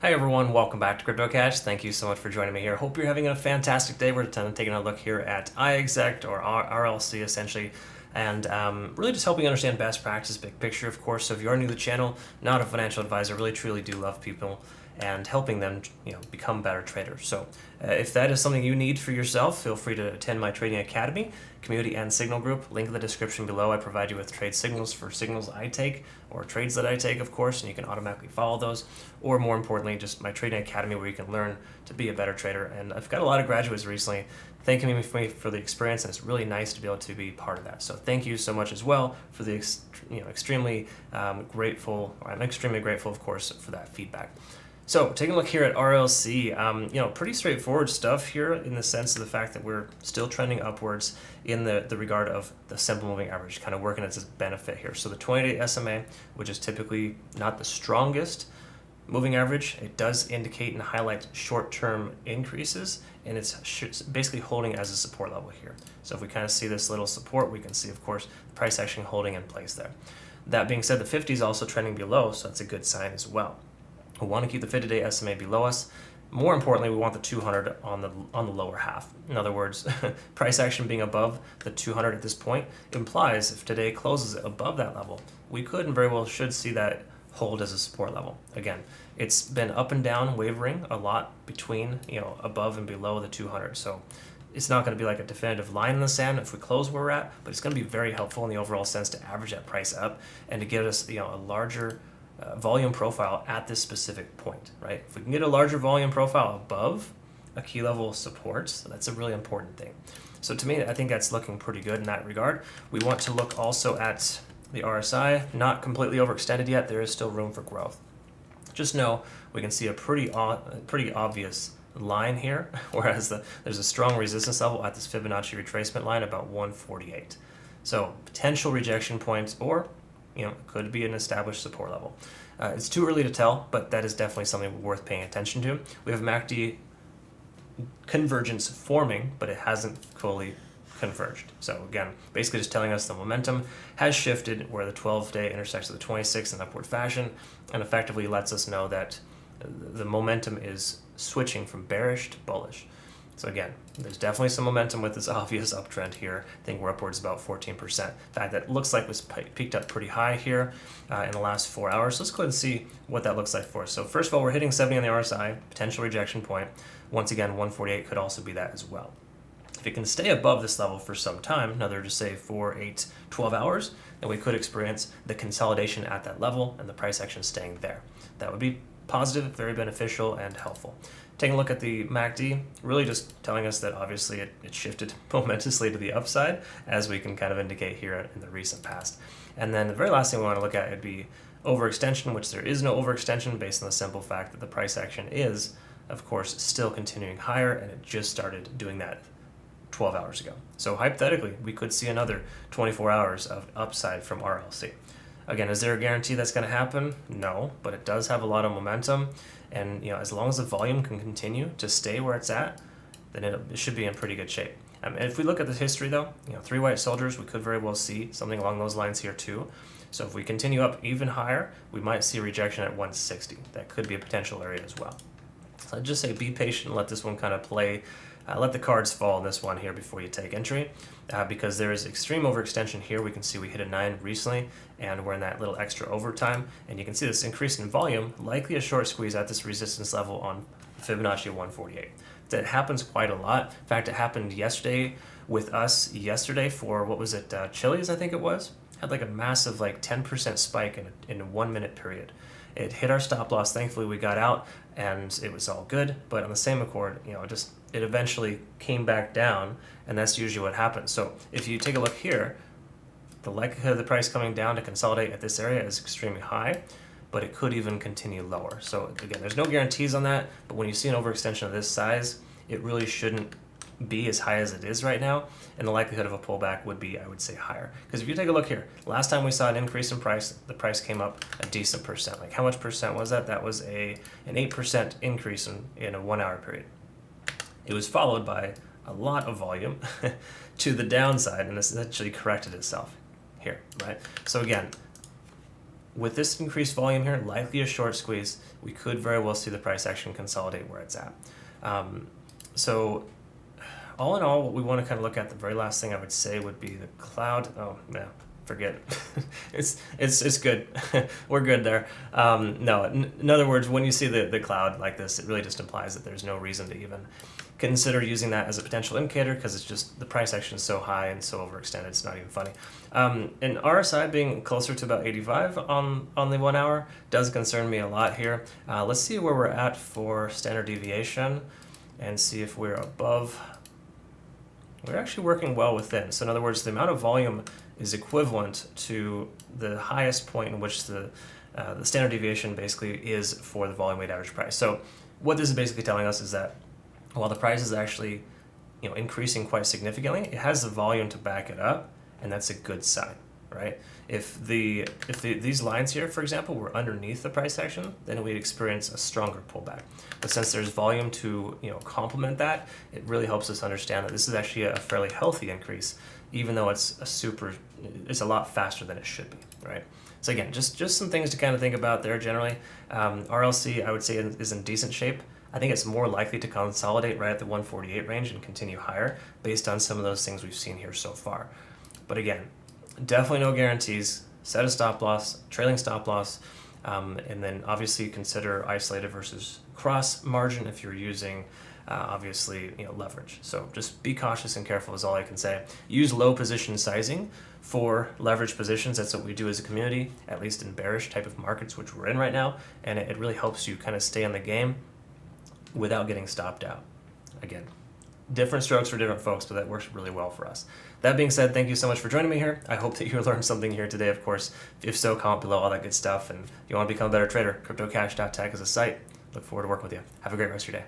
Hi everyone, welcome back to Crypto Cash. Thank you so much for joining me here. Hope you're having a fantastic day. We're taking a look here at Iexec or RLC essentially, and really just helping you understand best practice, big picture, of course. So if you are new to the channel, not a financial advisor, really truly do love people and helping them, become better traders. So if that is something you need for yourself, feel free to attend my Trading Academy, community and signal group. Link in the description below. I provide you with trade signals for signals I take or trades that I take, of course, and you can automatically follow those. Or more importantly, just my Trading Academy where you can learn to be a better trader. And I've got a lot of graduates recently thanking me for the experience, and it's really nice to be able to be part of that. So thank you so much as well for the extremely grateful. I'm extremely grateful, of course, for that feedback. So taking a look here at RLC, pretty straightforward stuff here in the sense of the fact that we're still trending upwards in the regard of the simple moving average, kind of working as its benefit here. So the 20-day SMA, which is typically not the strongest moving average, it does indicate and highlight short-term increases, and it's basically holding as a support level here. So if we kind of see this little support, we can see, of course, the price action holding in place there. That being said, the 50 is also trending below, so that's a good sign as well. We want to keep the 50-day SMA below us. More importantly, we want the 200 on the lower half. In other words, price action being above the 200 at this point implies if today closes above that level, we could and very well should see that hold as a support level. Again, it's been up and down, wavering a lot between above and below the 200. So it's not going to be like a definitive line in the sand if we close where we're at, but it's going to be very helpful in the overall sense to average that price up and to give us a larger volume profile at this specific point, right? If we can get a larger volume profile above a key level of supports, that's a really important thing. So to me, I think that's looking pretty good in that regard. We want to look also at the RSI, not completely overextended yet. There is still room for growth. Just know we can see a pretty obvious line here, whereas there's a strong resistance level at this Fibonacci retracement line about 148. So potential rejection points, or could be an established support level. It's too early to tell, but that is definitely something worth paying attention to. We have MACD convergence forming, but it hasn't fully converged. So again, basically just telling us the momentum has shifted where the 12-day intersects with the 26 in upward fashion, and effectively lets us know that the momentum is switching from bearish to bullish. So again, there's definitely some momentum with this obvious uptrend here. I think we're upwards about 14%. In fact, that looks like it was peaked up pretty high here in the last 4 hours. So let's go ahead and see what that looks like for us. So first of all, we're hitting 70 on the RSI, potential rejection point. Once again, 148 could also be that as well. If it can stay above this level for some time, another just say 4, 8, 12 hours, then we could experience the consolidation at that level and the price action staying there. That would be positive, very beneficial, and helpful. Taking a look at the MACD, really just telling us that obviously it shifted momentously to the upside, as we can kind of indicate here in the recent past. And then the very last thing we want to look at would be overextension, which there is no overextension based on the simple fact that the price action is, of course, still continuing higher, and it just started doing that 12 hours ago. So hypothetically, we could see another 24 hours of upside from RLC. Again, is there a guarantee that's going to happen? No, but it does have a lot of momentum, and as long as the volume can continue to stay where it's at, then it should be in pretty good shape. And if we look at the history though, 3 white soldiers, we could very well see something along those lines here too. So if we continue up even higher, we might see a rejection at 160. That could be a potential area as well. So I'd just say be patient and let this one kind of play. Let the cards fall in this one here before you take entry, because there is extreme overextension here. We can see we hit a 9 recently, and we're in that little extra overtime, and you can see this increase in volume, likely a short squeeze at this resistance level on Fibonacci 148. That happens quite a lot. In fact, it happened yesterday with us yesterday for, what was it, Chili's, I think it was? Had like a massive 10% spike in a 1 minute period. It hit our stop loss. Thankfully, we got out, and it was all good. But on the same accord, it eventually came back down, and that's usually what happens. So if you take a look here, the likelihood of the price coming down to consolidate at this area is extremely high, but it could even continue lower. So again, there's no guarantees on that, but when you see an overextension of this size, it really shouldn't be as high as it is right now, and the likelihood of a pullback would be, I would say, higher. Because if you take a look here, last time we saw an increase in price, the price came up a decent percent. Like how much percent was that? That was an 8% increase in a 1 hour period. It was followed by a lot of volume to the downside, and this actually corrected itself here, right? So again, with this increased volume here, likely a short squeeze, we could very well see the price action consolidate where it's at. So all in all, what we want to kind of look at, the very last thing I would say would be the cloud. Oh, no, forget it. it's good. We're good there. No, in other words, when you see the cloud like this, it really just implies that there's no reason to even consider using that as a potential indicator, because it's just the price action is so high and so overextended, it's not even funny. And RSI being closer to about 85 on the 1 hour does concern me a lot here. Let's see where we're at for standard deviation and see if we're above. We're actually working well within. So in other words, the amount of volume is equivalent to the highest point in which the standard deviation basically is for the volume weighted average price. So what this is basically telling us is that while the price is actually increasing quite significantly, it has the volume to back it up, and that's a good sign, right? If these lines here, for example, were underneath the price action, then we'd experience a stronger pullback. But since there's volume to complement that, it really helps us understand that this is actually a fairly healthy increase, even though it's a lot faster than it should be, right? So again, just some things to kind of think about there generally. RLC, I would say, is in decent shape. I think it's more likely to consolidate right at the 148 range and continue higher based on some of those things we've seen here so far. But again, definitely no guarantees. Set a stop loss, trailing stop loss, and then obviously consider isolated versus cross margin if you're using obviously leverage. So just be cautious and careful is all I can say. Use low position sizing for leverage positions. That's what we do as a community, at least in bearish type of markets, which we're in right now, and it really helps you kind of stay in the game without getting stopped out. Again, different strokes for different folks, but that works really well for us. That being said, thank you so much for joining me here. I hope that you learned something here today, of course. If so, comment below, all that good stuff. And if you want to become a better trader, cryptocash.tech is a site. Look forward to working with you. Have a great rest of your day.